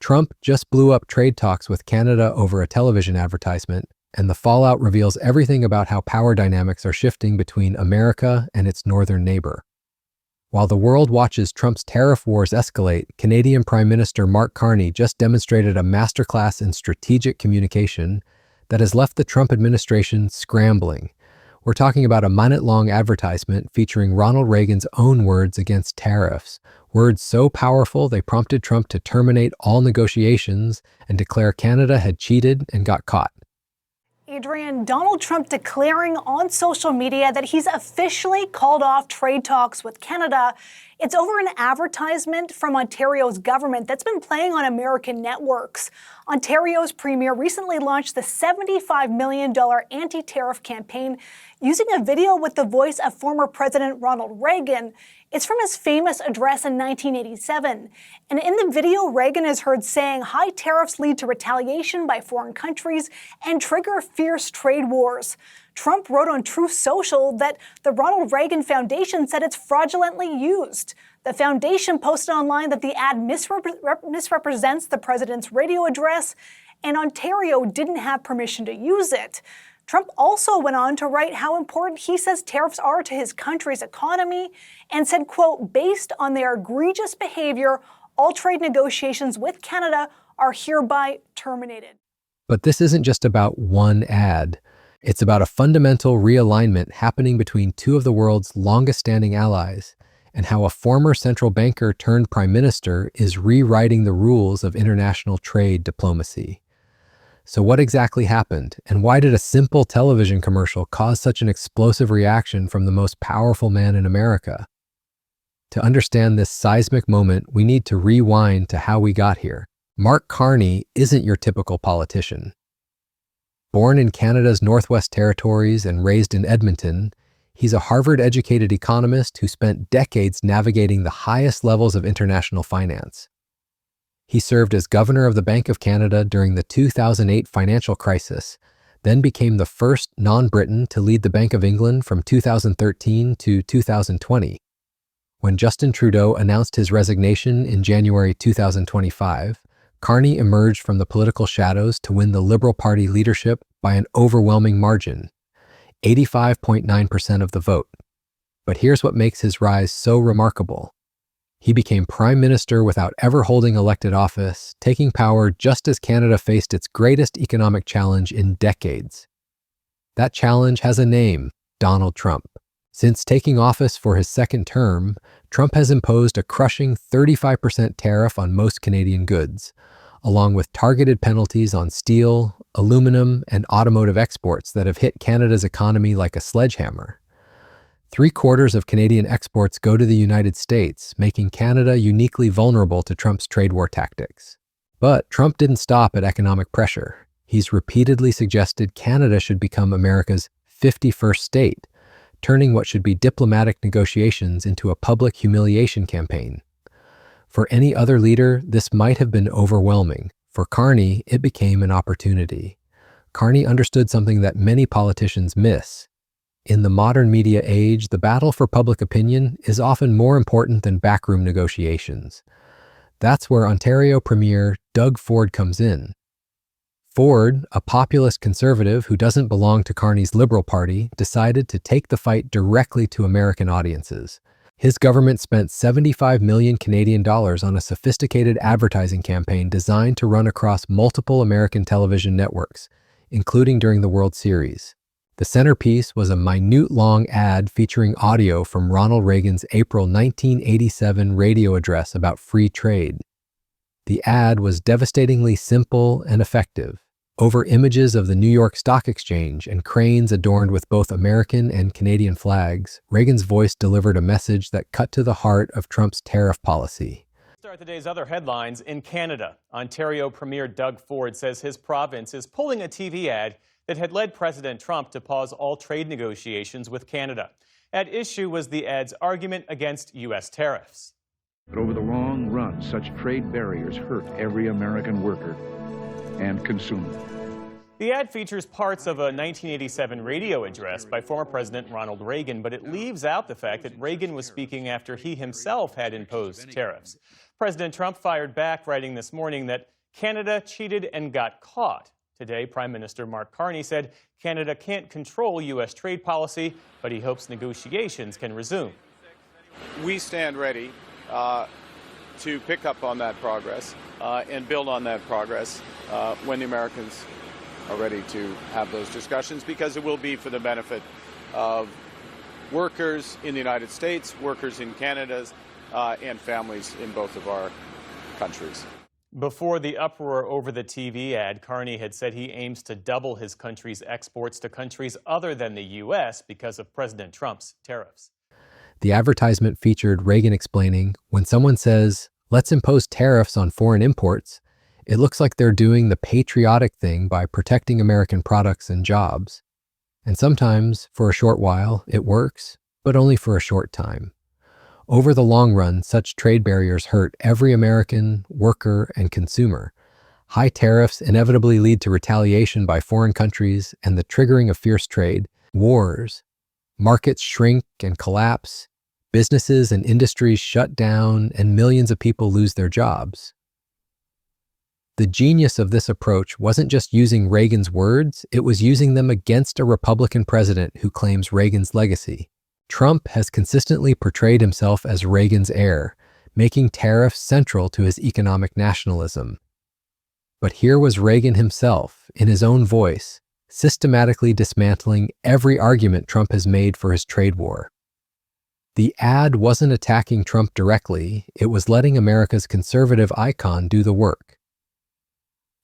Trump just blew up trade talks with Canada over a television advertisement, and the fallout reveals everything about how power dynamics are shifting between America and its northern neighbor. While the world watches Trump's tariff wars escalate, Canadian Prime Minister Mark Carney just demonstrated a masterclass in strategic communication that has left the Trump administration scrambling. We're talking about a minute-long advertisement featuring Ronald Reagan's own words against tariffs, words so powerful they prompted Trump to terminate all negotiations and declare Canada had cheated and got caught. Adrian, Donald Trump declaring on social media that he's officially called off trade talks with Canada. It's over an advertisement from Ontario's government that's been playing on American networks. Ontario's premier recently launched the $75 million anti-tariff campaign using a video with the voice of former President Ronald Reagan. It's from his famous address in 1987. And in the video, Reagan is heard saying high tariffs lead to retaliation by foreign countries and trigger fierce trade wars. Trump wrote on Truth Social that the Ronald Reagan Foundation said it's fraudulently used. The foundation posted online that the ad misrepresents the president's radio address, and Ontario didn't have permission to use it. Trump also went on to write how important he says tariffs are to his country's economy and said, quote, based on their egregious behavior, all trade negotiations with Canada are hereby terminated. But this isn't just about one ad. It's about a fundamental realignment happening between two of the world's longest-standing allies, and how a former central banker turned prime minister is rewriting the rules of international trade diplomacy. So what exactly happened, and why did a simple television commercial cause such an explosive reaction from the most powerful man in America? To understand this seismic moment, we need to rewind to how we got here. Mark Carney isn't your typical politician. Born in Canada's Northwest Territories and raised in Edmonton, he's a Harvard-educated economist who spent decades navigating the highest levels of international finance. He served as governor of the Bank of Canada during the 2008 financial crisis, then became the first non-Briton to lead the Bank of England from 2013 to 2020. When Justin Trudeau announced his resignation in January 2025, Carney emerged from the political shadows to win the Liberal Party leadership by an overwhelming margin, 85.9% of the vote. But here's what makes his rise so remarkable. He became prime minister without ever holding elected office, taking power just as Canada faced its greatest economic challenge in decades. That challenge has a name: Donald Trump. Since taking office for his second term, Trump has imposed a crushing 35% tariff on most Canadian goods, along with targeted penalties on steel, aluminum, and automotive exports that have hit Canada's economy like a sledgehammer. 3/4 of Canadian exports go to the United States, making Canada uniquely vulnerable to Trump's trade war tactics. But Trump didn't stop at economic pressure. He's repeatedly suggested Canada should become America's 51st state, turning what should be diplomatic negotiations into a public humiliation campaign. For any other leader, this might have been overwhelming. For Carney, it became an opportunity. Carney understood something that many politicians miss. In the modern media age, the battle for public opinion is often more important than backroom negotiations. That's where Ontario Premier Doug Ford comes in. Ford, a populist conservative who doesn't belong to Carney's Liberal Party, decided to take the fight directly to American audiences. His government spent 75 million Canadian dollars on a sophisticated advertising campaign designed to run across multiple American television networks, including during the World Series. The centerpiece was a minute-long ad featuring audio from Ronald Reagan's April 1987 radio address about free trade. The ad was devastatingly simple and effective. Over images of the New York Stock Exchange and cranes adorned with both American and Canadian flags, Reagan's voice delivered a message that cut to the heart of Trump's tariff policy. Start the day's other headlines in Canada. Ontario Premier Doug Ford says his province is pulling a TV ad that had led President Trump to pause all trade negotiations with Canada. At issue was the ad's argument against U.S. tariffs. But over the long run, such trade barriers hurt every American worker and consumer. The ad features parts of a 1987 radio address by former President Ronald Reagan, but it leaves out the fact that Reagan was speaking after he himself had imposed tariffs. President Trump fired back, writing this morning that Canada cheated and got caught. Today, Prime Minister Mark Carney said Canada can't control U.S. trade policy, but he hopes negotiations can resume. We stand ready to pick up on that progress and build on that progress when the Americans are ready to have those discussions, because it will be for the benefit of workers in the United States, workers in Canada, and families in both of our countries. Before the uproar over the TV ad, Carney had said he aims to double his country's exports to countries other than the U.S. because of President Trump's tariffs. The advertisement featured Reagan explaining, when someone says, "Let's impose tariffs on foreign imports," it looks like they're doing the patriotic thing by protecting American products and jobs. And sometimes, for a short while, it works, but only for a short time. Over the long run, such trade barriers hurt every American, worker, and consumer. High tariffs inevitably lead to retaliation by foreign countries and the triggering of fierce trade, wars. Markets shrink and collapse, businesses and industries shut down, and millions of people lose their jobs. The genius of this approach wasn't just using Reagan's words, it was using them against a Republican president who claims Reagan's legacy. Trump has consistently portrayed himself as Reagan's heir, making tariffs central to his economic nationalism. But here was Reagan himself, in his own voice, systematically dismantling every argument Trump has made for his trade war. The ad wasn't attacking Trump directly, it was letting America's conservative icon do the work.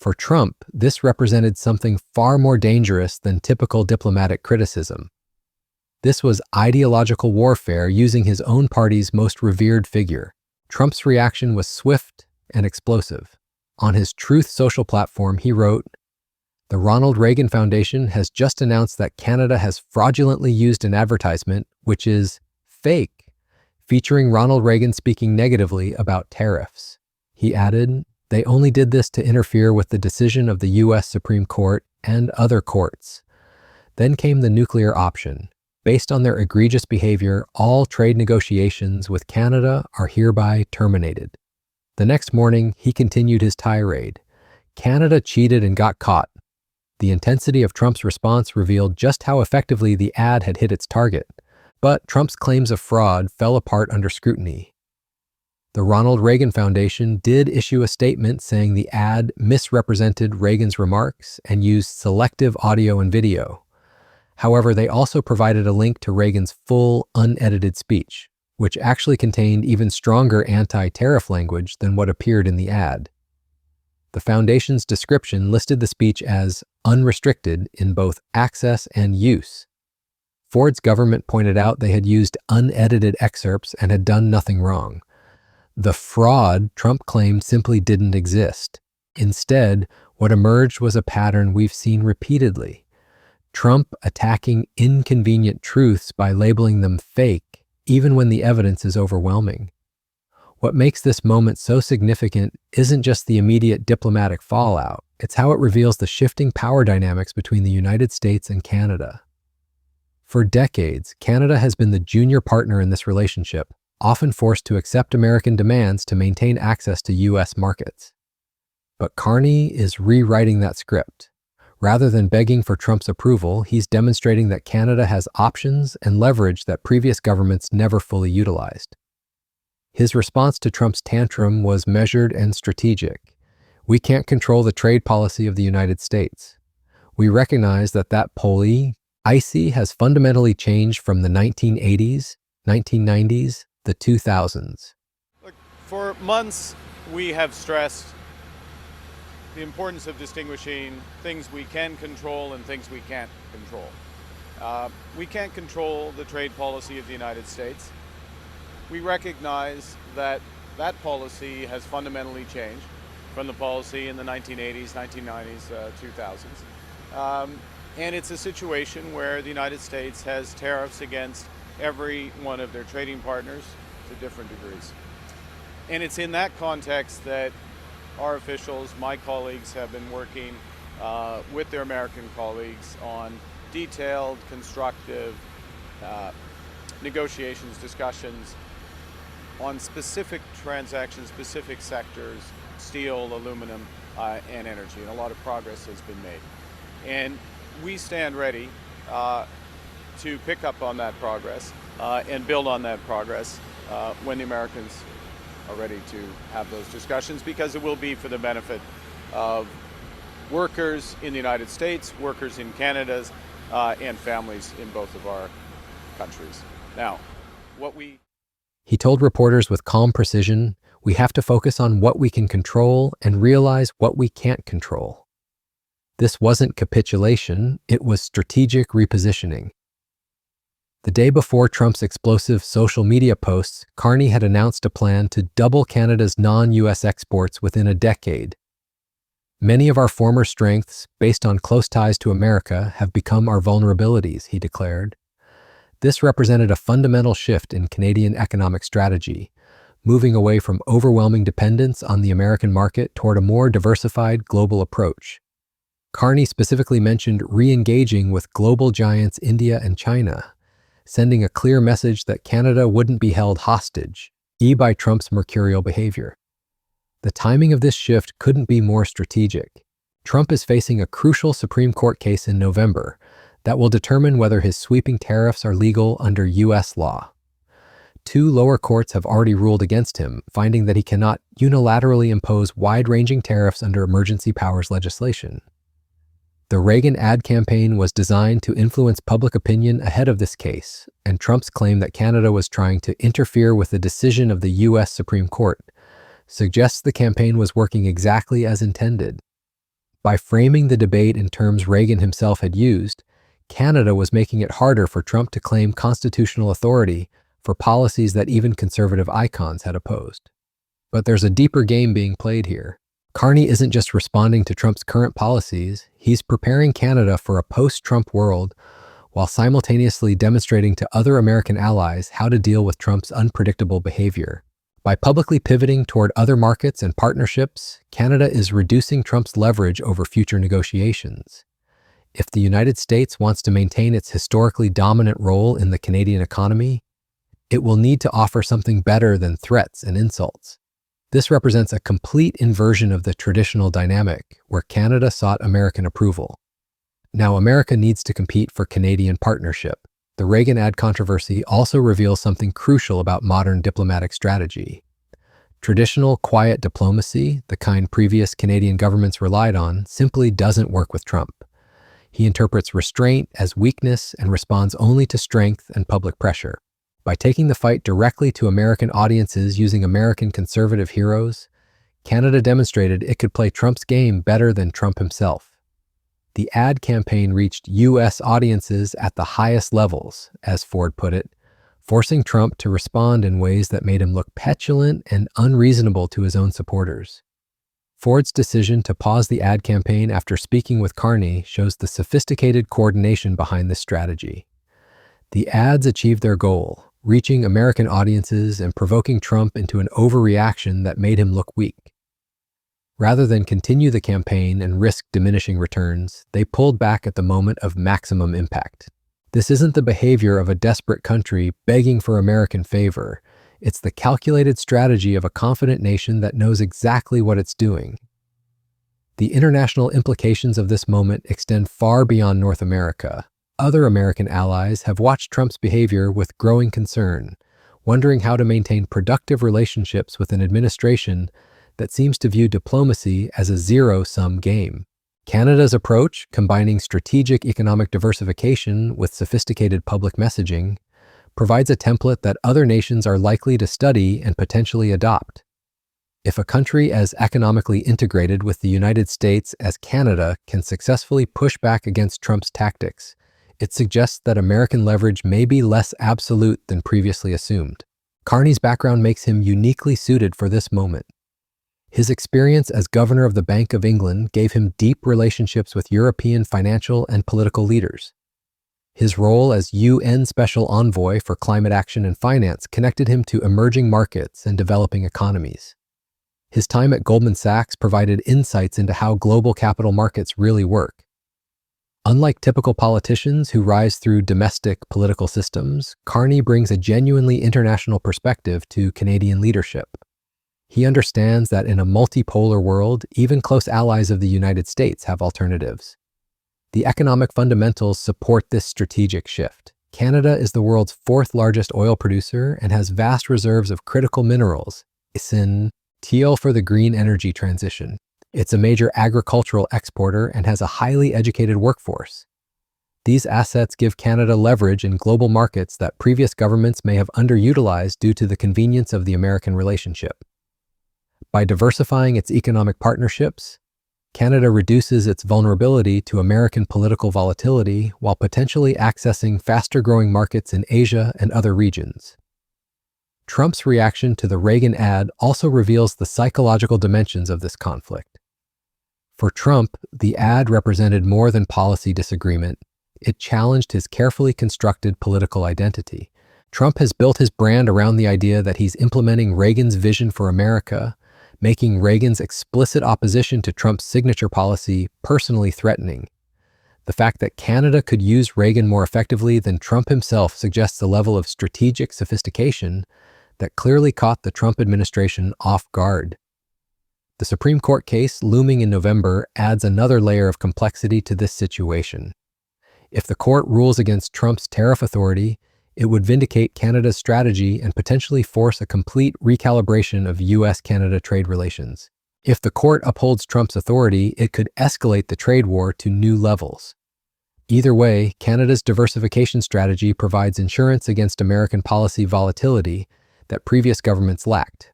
For Trump, this represented something far more dangerous than typical diplomatic criticism. This was ideological warfare using his own party's most revered figure. Trump's reaction was swift and explosive. On his Truth Social platform, he wrote, "The Ronald Reagan Foundation has just announced that Canada has fraudulently used an advertisement, which is fake, featuring Ronald Reagan speaking negatively about tariffs." He added, "They only did this to interfere with the decision of the U.S. Supreme Court and other courts." Then came the nuclear option. Based on their egregious behavior, all trade negotiations with Canada are hereby terminated. The next morning, he continued his tirade. Canada cheated and got caught. The intensity of Trump's response revealed just how effectively the ad had hit its target. But Trump's claims of fraud fell apart under scrutiny. The Ronald Reagan Foundation did issue a statement saying the ad misrepresented Reagan's remarks and used selective audio and video. However, they also provided a link to Reagan's full, unedited speech, which actually contained even stronger anti-tariff language than what appeared in the ad. The foundation's description listed the speech as unrestricted in both access and use. Ford's government pointed out they had used unedited excerpts and had done nothing wrong. The fraud Trump claimed simply didn't exist. Instead, what emerged was a pattern we've seen repeatedly. Trump attacking inconvenient truths by labeling them fake, even when the evidence is overwhelming. What makes this moment so significant isn't just the immediate diplomatic fallout, it's how it reveals the shifting power dynamics between the United States and Canada. For decades, Canada has been the junior partner in this relationship, often forced to accept American demands to maintain access to U.S. markets. But Carney is rewriting that script. Rather than begging for Trump's approval, he's demonstrating that Canada has options and leverage that previous governments never fully utilized. His response to Trump's tantrum was measured and strategic. We can't control the trade policy of the United States. We recognize that policy has fundamentally changed from the 1980s, 1990s, the 2000s. Look, for months, we have stressed the importance of distinguishing things we can control and things we can't control. We can't control the trade policy of the United States. We recognize that that policy has fundamentally changed from the policy in the 1980s, 1990s, 2000s. And it's a situation where the United States has tariffs against every one of their trading partners to different degrees. And it's in that context that our officials, my colleagues, have been working with their American colleagues on detailed, constructive negotiations, discussions on specific transactions, specific sectors, steel, aluminum, and energy. And a lot of progress has been made. And we stand ready to pick up on that progress and build on that progress when the Americans are ready to have those discussions, because it will be for the benefit of workers in the United States, workers in Canada, and families in both of our countries. Now, He told reporters with calm precision, we have to focus on what we can control and realize what we can't control. This wasn't capitulation, it was strategic repositioning. The day before Trump's explosive social media posts, Carney had announced a plan to double Canada's non-US exports within a decade. Many of our former strengths, based on close ties to America, have become our vulnerabilities, he declared. This represented a fundamental shift in Canadian economic strategy, moving away from overwhelming dependence on the American market toward a more diversified global approach. Carney specifically mentioned re-engaging with global giants India and China, sending a clear message that Canada wouldn't be held hostage, by Trump's mercurial behavior. The timing of this shift couldn't be more strategic. Trump is facing a crucial Supreme Court case in November that will determine whether his sweeping tariffs are legal under U.S. law. 2 lower courts have already ruled against him, finding that he cannot unilaterally impose wide-ranging tariffs under emergency powers legislation. The Reagan ad campaign was designed to influence public opinion ahead of this case, and Trump's claim that Canada was trying to interfere with the decision of the U.S. Supreme Court suggests the campaign was working exactly as intended. By framing the debate in terms Reagan himself had used, Canada was making it harder for Trump to claim constitutional authority for policies that even conservative icons had opposed. But there's a deeper game being played here. Carney isn't just responding to Trump's current policies, he's preparing Canada for a post-Trump world while simultaneously demonstrating to other American allies how to deal with Trump's unpredictable behavior. By publicly pivoting toward other markets and partnerships, Canada is reducing Trump's leverage over future negotiations. If the United States wants to maintain its historically dominant role in the Canadian economy, it will need to offer something better than threats and insults. This represents a complete inversion of the traditional dynamic, where Canada sought American approval. Now America needs to compete for Canadian partnership. The Reagan ad controversy also reveals something crucial about modern diplomatic strategy. Traditional quiet diplomacy, the kind previous Canadian governments relied on, simply doesn't work with Trump. He interprets restraint as weakness and responds only to strength and public pressure. By taking the fight directly to American audiences using American conservative heroes, Canada demonstrated it could play Trump's game better than Trump himself. The ad campaign reached U.S. audiences at the highest levels, as Ford put it, forcing Trump to respond in ways that made him look petulant and unreasonable to his own supporters. Ford's decision to pause the ad campaign after speaking with Carney shows the sophisticated coordination behind this strategy. The ads achieved their goal, reaching American audiences and provoking Trump into an overreaction that made him look weak. Rather than continue the campaign and risk diminishing returns, they pulled back at the moment of maximum impact. This isn't the behavior of a desperate country begging for American favor. It's the calculated strategy of a confident nation that knows exactly what it's doing. The international implications of this moment extend far beyond North America. Other American allies have watched Trump's behavior with growing concern, wondering how to maintain productive relationships with an administration that seems to view diplomacy as a zero-sum game. Canada's approach, combining strategic economic diversification with sophisticated public messaging, provides a template that other nations are likely to study and potentially adopt. If a country as economically integrated with the United States as Canada can successfully push back against Trump's tactics, it suggests that American leverage may be less absolute than previously assumed. Carney's background makes him uniquely suited for this moment. His experience as governor of the Bank of England gave him deep relationships with European financial and political leaders. His role as UN Special Envoy for Climate Action and Finance connected him to emerging markets and developing economies. His time at Goldman Sachs provided insights into how global capital markets really work. Unlike typical politicians who rise through domestic political systems, Carney brings a genuinely international perspective to Canadian leadership. He understands that in a multipolar world, even close allies of the United States have alternatives. The economic fundamentals support this strategic shift. Canada is the world's fourth largest oil producer and has vast reserves of critical minerals, essential for the green energy transition. It's a major agricultural exporter and has a highly educated workforce. These assets give Canada leverage in global markets that previous governments may have underutilized due to the convenience of the American relationship. By diversifying its economic partnerships, Canada reduces its vulnerability to American political volatility while potentially accessing faster-growing markets in Asia and other regions. Trump's reaction to the Reagan ad also reveals the psychological dimensions of this conflict. For Trump, the ad represented more than policy disagreement. It challenged his carefully constructed political identity. Trump has built his brand around the idea that he's implementing Reagan's vision for America, making Reagan's explicit opposition to Trump's signature policy personally threatening. The fact that Canada could use Reagan more effectively than Trump himself suggests a level of strategic sophistication that clearly caught the Trump administration off guard. The Supreme Court case looming in November adds another layer of complexity to this situation. If the court rules against Trump's tariff authority, it would vindicate Canada's strategy and potentially force a complete recalibration of U.S.-Canada trade relations. If the court upholds Trump's authority, it could escalate the trade war to new levels. Either way, Canada's diversification strategy provides insurance against American policy volatility that previous governments lacked.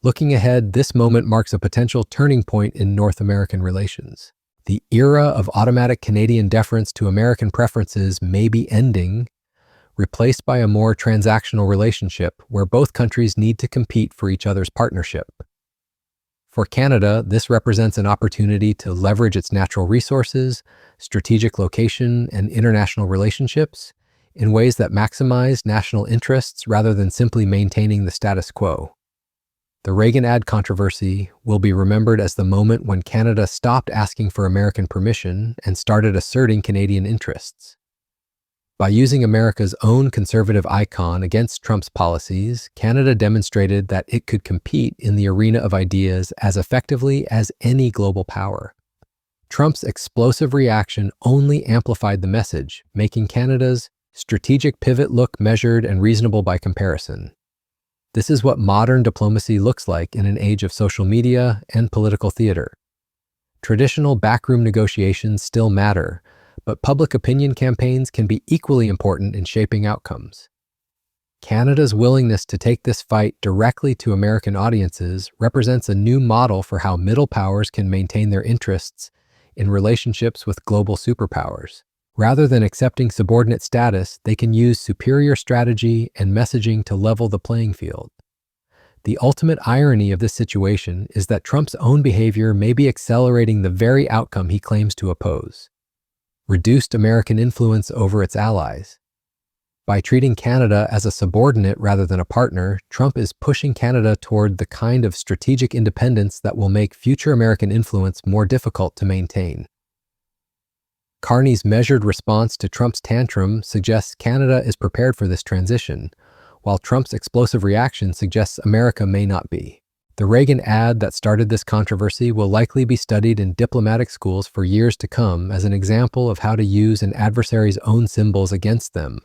Looking ahead, this moment marks a potential turning point in North American relations. The era of automatic Canadian deference to American preferences may be ending, replaced by a more transactional relationship where both countries need to compete for each other's partnership. For Canada, this represents an opportunity to leverage its natural resources, strategic location, and international relationships in ways that maximize national interests rather than simply maintaining the status quo. The Reagan ad controversy will be remembered as the moment when Canada stopped asking for American permission and started asserting Canadian interests. By using America's own conservative icon against Trump's policies, Canada demonstrated that it could compete in the arena of ideas as effectively as any global power. Trump's explosive reaction only amplified the message, making Canada's strategic pivot look measured and reasonable by comparison. This is what modern diplomacy looks like in an age of social media and political theater. Traditional backroom negotiations still matter, but public opinion campaigns can be equally important in shaping outcomes. Canada's willingness to take this fight directly to American audiences represents a new model for how middle powers can maintain their interests in relationships with global superpowers. Rather than accepting subordinate status, they can use superior strategy and messaging to level the playing field. The ultimate irony of this situation is that Trump's own behavior may be accelerating the very outcome he claims to oppose: reduced American influence over its allies. By treating Canada as a subordinate rather than a partner, Trump is pushing Canada toward the kind of strategic independence that will make future American influence more difficult to maintain. Carney's measured response to Trump's tantrum suggests Canada is prepared for this transition, while Trump's explosive reaction suggests America may not be. The Reagan ad that started this controversy will likely be studied in diplomatic schools for years to come as an example of how to use an adversary's own symbols against them.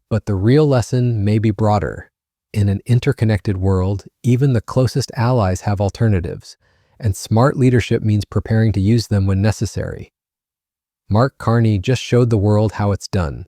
But the real lesson may be broader. In an interconnected world, even the closest allies have alternatives, and smart leadership means preparing to use them when necessary. Mark Carney just showed the world how it's done.